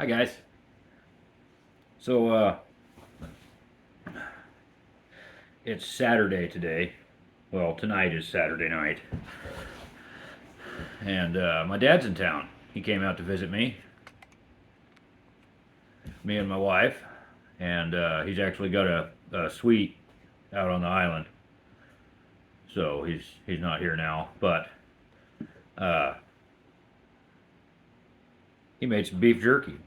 guys. So, it's Saturday today. Well, tonight is Saturday night. And my dad's in town. He came out to visit me and my wife. And he's actually got a suite out on the island. So he's not here now. But uh, he made some beef jerky.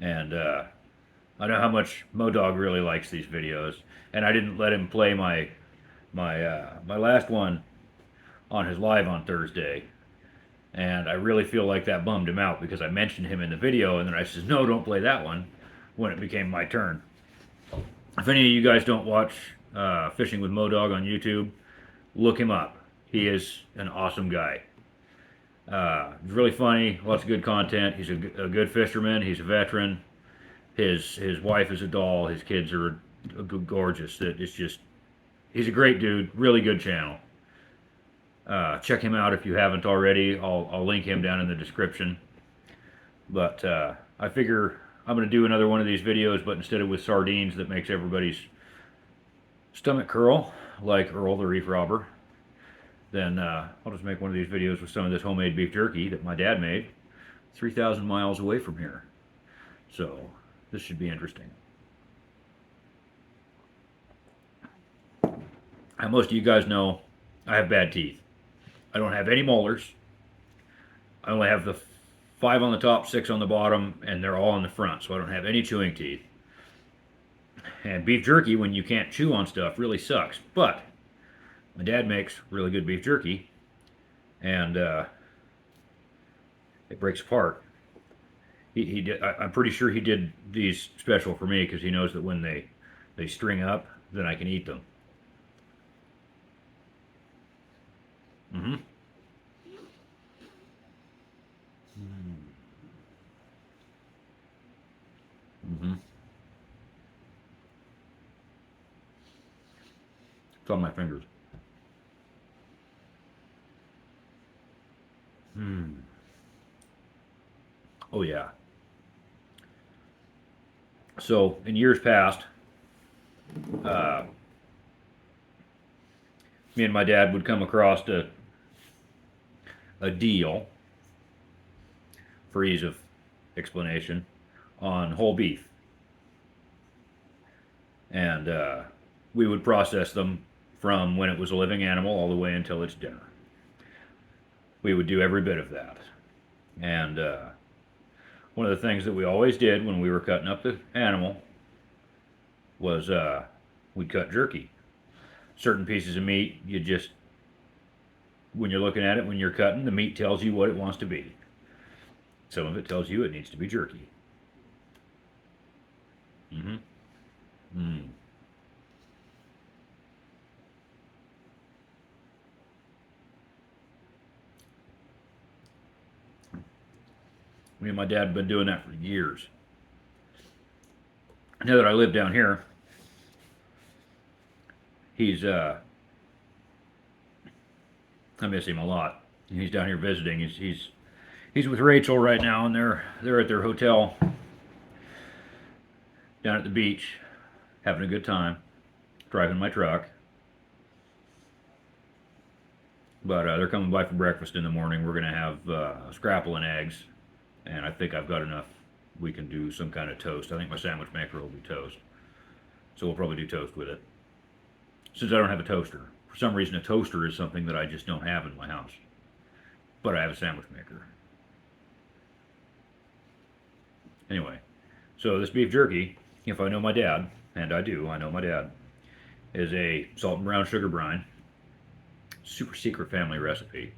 And I know how much Modog really likes these videos. And I didn't let him play my last one on his live on Thursday, and I really feel like that bummed him out because I mentioned him in the video, and then I says, no, don't play that one, when it became my turn. If any of you guys don't watch Fishing with Modog on YouTube, look him up. He is an awesome guy. He's really funny, lots of good content. He's a good fisherman. He's a veteran. His wife is a doll. His kids are gorgeous. It's just, he's a great dude. Really good channel. Check him out if you haven't already. I'll link him down in the description. But I figure I'm going to do another one of these videos, but instead of with sardines that makes everybody's stomach curl, like Earl the Reef Robber, then I'll just make one of these videos with some of this homemade beef jerky that my dad made 3,000 miles away from here. So this should be interesting. Now, most of you guys know I have bad teeth. I don't have any molars. I only have the 5 on the top, 6 on the bottom, and they're all in the front, so I don't have any chewing teeth. And beef jerky, when you can't chew on stuff, really sucks. But my dad makes really good beef jerky, and it breaks apart. He did. I'm pretty sure he did these special for me because he knows that when they string up, then I can eat them. Mm-hmm. Mm-hmm. It's on my fingers. Hmm. Oh yeah. So in years past, uh, me and my dad would come across a deal, for ease of explanation, on whole beef, and we would process them from when it was a living animal all the way until it's dinner. We would do every bit of that, and one of the things that we always did when we were cutting up the animal was we'd cut jerky. Certain pieces of meat, you just, when you're looking at it, when you're cutting, the meat tells you what it wants to be. Some of it tells you it needs to be jerky. Mm-hmm. Mm. Me and my dad have been doing that for years. Now that I live down here, he's I miss him a lot. He's down here visiting. He's with Rachel right now, and they're at their hotel down at the beach, having a good time, driving my truck. But they're coming by for breakfast in the morning. We're gonna have scrapple and eggs, and I think I've got enough. We can do some kind of toast. I think my sandwich maker will be toast, so we'll probably do toast with it. Since I don't have a toaster, for some reason a toaster is something that I just don't have in my house. But I have a sandwich maker. Anyway, so this beef jerky, if I know my dad, and I do, I know my dad, is a salt and brown sugar brine. Super secret family recipe.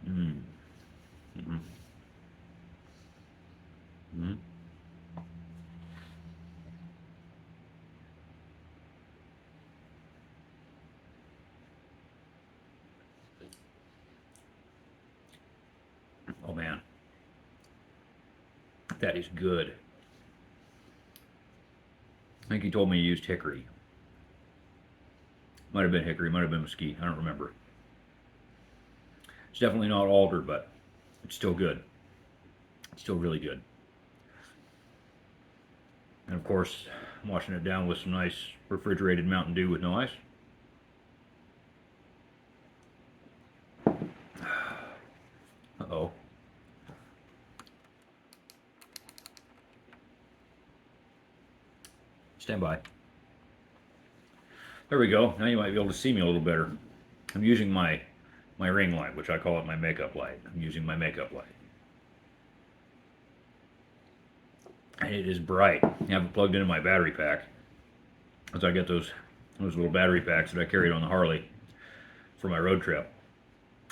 Mm. Mm-hmm. Mm-hmm. Oh man, that is good. I think he told me he used hickory. Might have been hickory, might have been mesquite. I don't remember. It's definitely not altered, but it's still good. It's still really good. And of course, I'm washing it down with some nice refrigerated Mountain Dew with no ice. Uh-oh. Stand by. There we go. Now you might be able to see me a little better. I'm using my ring light, which I call it my makeup light. I'm using my makeup light. And it is bright. I have it plugged into my battery pack. As I get those little battery packs that I carried on the Harley for my road trip.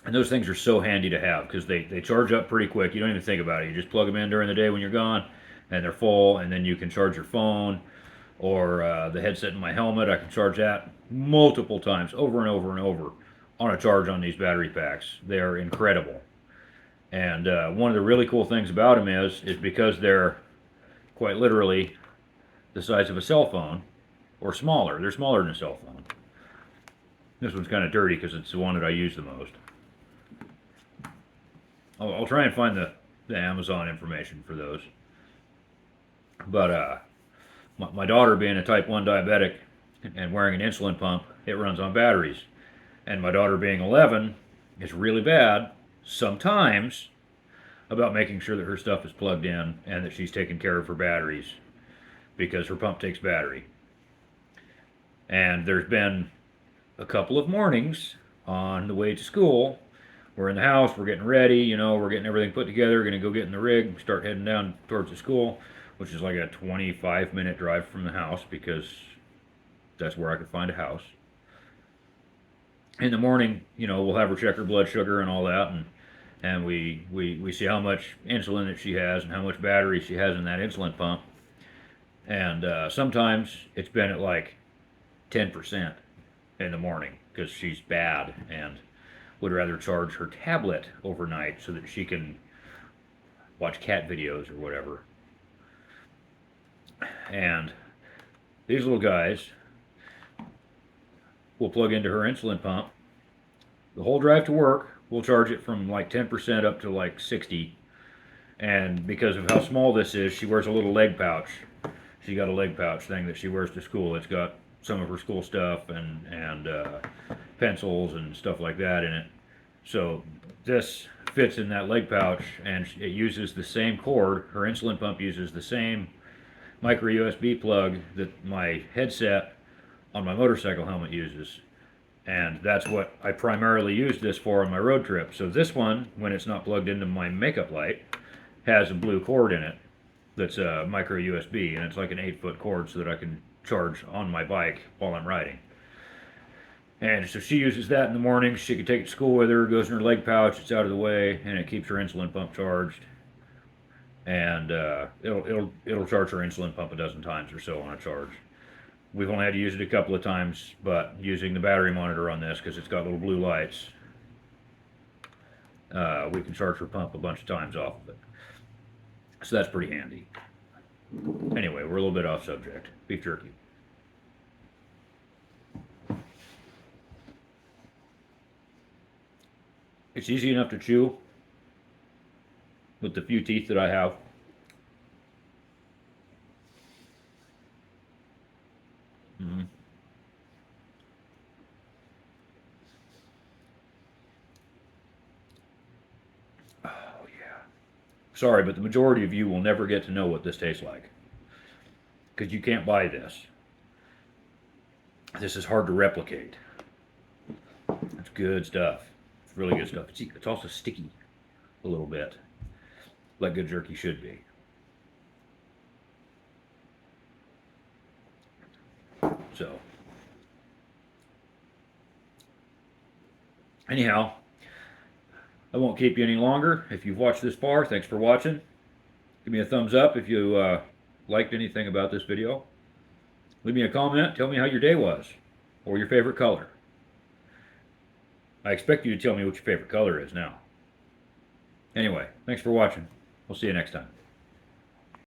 And those things are so handy to have because they charge up pretty quick. You don't even think about it. You just plug them in during the day when you're gone, and they're full, and then you can charge your phone or the headset in my helmet. I can charge that multiple times, over and over and over, on a charge on these battery packs. They are incredible. And one of the really cool things about them is because they're quite literally the size of a cell phone, or smaller. They're smaller than a cell phone. This one's kind of dirty because it's the one that I use the most. I'll try and find the Amazon information for those. But my daughter being a type 1 diabetic and wearing an insulin pump, it runs on batteries. And my daughter being 11 is really bad sometimes about making sure that her stuff is plugged in and that she's taking care of her batteries because her pump takes battery. And there's been a couple of mornings on the way to school. We're in the house, we're getting ready, you know, we're getting everything put together, we're going to go get in the rig, start heading down towards the school, which is like a 25-minute drive from the house because that's where I could find a house. In the morning, you know, we'll have her check her blood sugar and all that, and we see how much insulin that she has and how much battery she has in that insulin pump. And sometimes it's been at like 10% in the morning because she's bad and would rather charge her tablet overnight so that she can watch cat videos or whatever. And these little guys will plug into her insulin pump. The whole drive to work, we'll charge it from like 10% up to like 60. And because of how small this is, she wears a little leg pouch. She got a leg pouch thing that she wears to school. It's got some of her school stuff and pencils and stuff like that in it. So this fits in that leg pouch, and it uses the same cord. Her insulin pump uses the same micro USB plug that my headset on my motorcycle helmet uses. And that's what I primarily use this for on my road trip. So this one, when it's not plugged into my makeup light, has a blue cord in it that's a micro USB, and it's like an 8-foot cord so that I can charge on my bike while I'm riding. And so she uses that in the morning. She can take it to school with her, goes in her leg pouch, it's out of the way, and it keeps her insulin pump charged. And it'll charge her insulin pump a dozen times or so on a charge. We've only had to use it a couple of times, but using the battery monitor on this, because it's got little blue lights, we can charge her pump a bunch of times off of it. So that's pretty handy. Anyway, we're a little bit off subject. Beef jerky. It's easy enough to chew with the few teeth that I have. Mm-hmm. Oh, yeah. Sorry, but the majority of you will never get to know what this tastes like. Because you can't buy this. This is hard to replicate. It's good stuff. It's really good stuff. It's also sticky a little bit, like good jerky should be. So, anyhow, I won't keep you any longer. If you've watched this far, thanks for watching. Give me a thumbs up if you liked anything about this video. Leave me a comment. Tell me how your day was, or your favorite color. I expect you to tell me what your favorite color is now. Anyway, thanks for watching. We'll see you next time.